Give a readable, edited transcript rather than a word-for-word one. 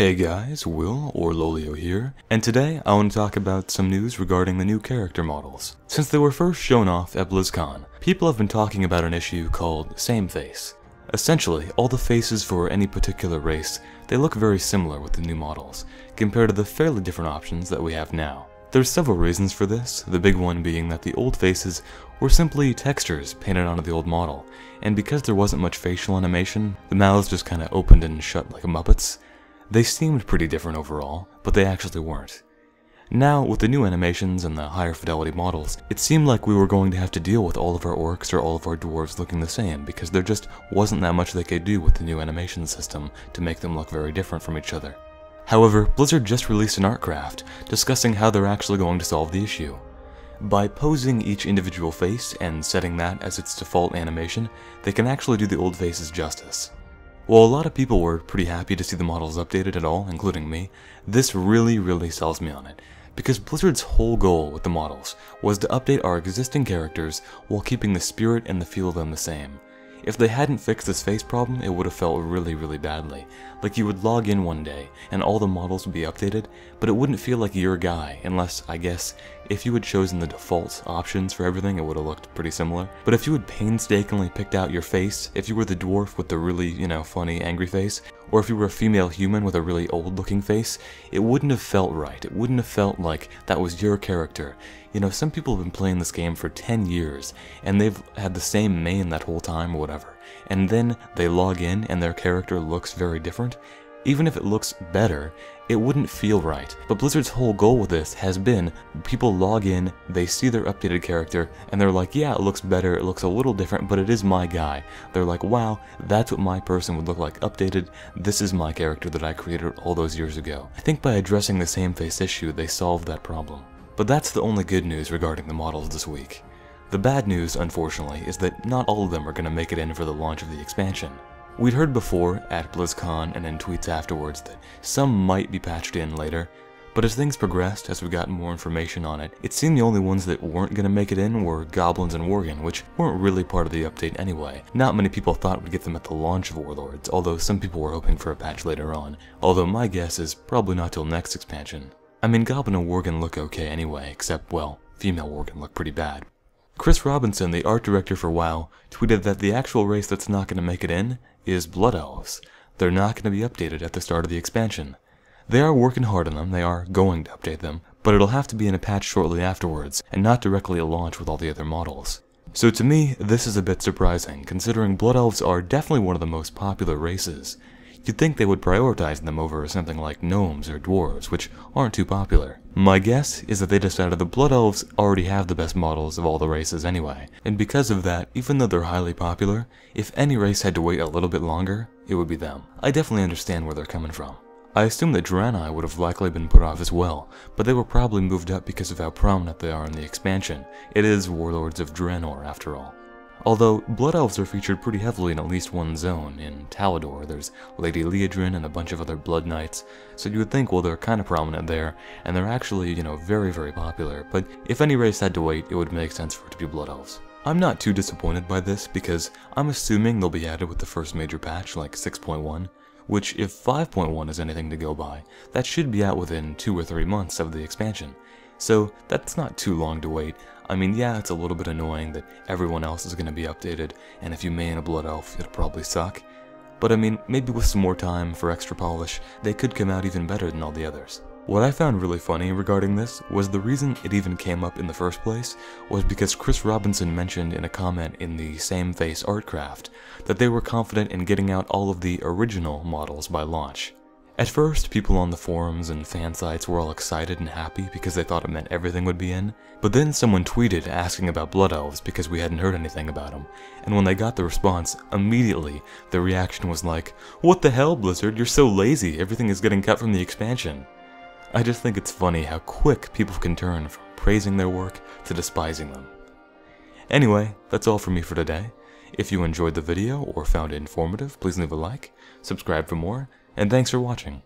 Hey guys, Will or Lolio here, and today I want to talk about some news regarding the new character models. Since they were first shown off at BlizzCon, people have been talking about an issue called Sameface. Essentially, all the faces for any particular race, they look very similar with the new models, compared to the fairly different options that we have now. There's several reasons for this, the big one being that the old faces were simply textures painted onto the old model, and because there wasn't much facial animation, the mouths just kinda opened and shut like a Muppets. They seemed pretty different overall, but they actually weren't. Now, with the new animations and the higher fidelity models, it seemed like we were going to have to deal with all of our orcs or all of our dwarves looking the same, because there just wasn't that much they could do with the new animation system to make them look very different from each other. However, Blizzard just released an art craft discussing how they're actually going to solve the issue. By posing each individual face and setting that as its default animation, they can actually do the old faces justice. While a lot of people were pretty happy to see the models updated at all, including me, this really sells me on it, because Blizzard's whole goal with the models was to update our existing characters while keeping the spirit and the feel of them the same. If they hadn't fixed this face problem, it would have felt really badly. Like you would log in one day, and all the models would be updated, but it wouldn't feel like your guy, unless, I guess, if you had chosen the default options for everything, it would have looked pretty similar. But if you had painstakingly picked out your face, if you were the dwarf with the really, funny, angry face, or if you were a female human with a really old-looking face, it wouldn't have felt right. It wouldn't have felt like that was your character. Some people have been playing this game for 10 years, and they've had the same main that whole time or whatever, and then they log in and their character looks very different. Even if it looks better, it wouldn't feel right. But Blizzard's whole goal with this has been, people log in, they see their updated character, and they're like, yeah, it looks better, it looks a little different, but it is my guy. They're like, wow, that's what my person would look like updated, this is my character that I created all those years ago. I think by addressing the Sameface issue, they solved that problem. But that's the only good news regarding the models this week. The bad news, unfortunately, is that not all of them are going to make it in for the launch of the expansion. We'd heard before, at BlizzCon and in tweets afterwards, that some might be patched in later, but as things progressed, as we got more information on it, it seemed the only ones that weren't going to make it in were Goblins and Worgen, which weren't really part of the update anyway. Not many people thought we'd get them at the launch of Warlords, although some people were hoping for a patch later on, although my guess is probably not till next expansion. I mean, Goblin and Worgen look okay anyway, except, well, female Worgen look pretty bad. Chris Robinson, the art director for WoW, tweeted that the actual race that's not going to make it in is Blood Elves. They're not going to be updated at the start of the expansion. They are working hard on them, they are going to update them, but it'll have to be in a patch shortly afterwards, and not directly at launch with all the other models. So to me, this is a bit surprising, considering Blood Elves are definitely one of the most popular races. You'd think they would prioritize them over something like gnomes or dwarves, which aren't too popular. My guess is that they decided the Blood Elves already have the best models of all the races anyway, and because of that, even though they're highly popular, if any race had to wait a little bit longer, it would be them. I definitely understand where they're coming from. I assume that Draenei would have likely been put off as well, but they were probably moved up because of how prominent they are in the expansion. It is Warlords of Draenor after all. Although, Blood Elves are featured pretty heavily in at least one zone. In Talador, there's Lady Liadrin and a bunch of other Blood Knights, so you would think, well, they're kinda prominent there, and they're actually, very popular, but if any race had to wait, it would make sense for it to be Blood Elves. I'm not too disappointed by this, because I'm assuming they'll be added with the first major patch, like 6.1, which, if 5.1 is anything to go by, that should be out within 2 or 3 months of the expansion. So, that's not too long to wait. I mean, yeah, it's a little bit annoying that everyone else is going to be updated, and if you main a Blood Elf, it'll probably suck. But I mean, maybe with some more time for extra polish, they could come out even better than all the others. What I found really funny regarding this was the reason it even came up in the first place was because Chris Robinson mentioned in a comment in the Sameface art craft that they were confident in getting out all of the original models by launch. At first, people on the forums and fan sites were all excited and happy because they thought it meant everything would be in, but then someone tweeted asking about Blood Elves because we hadn't heard anything about them, and when they got the response, immediately the reaction was like, "What the hell, Blizzard, you're so lazy, everything is getting cut from the expansion." I just think it's funny how quick people can turn from praising their work to despising them. Anyway, that's all from me for today. If you enjoyed the video or found it informative, please leave a like, subscribe for more, and thanks for watching.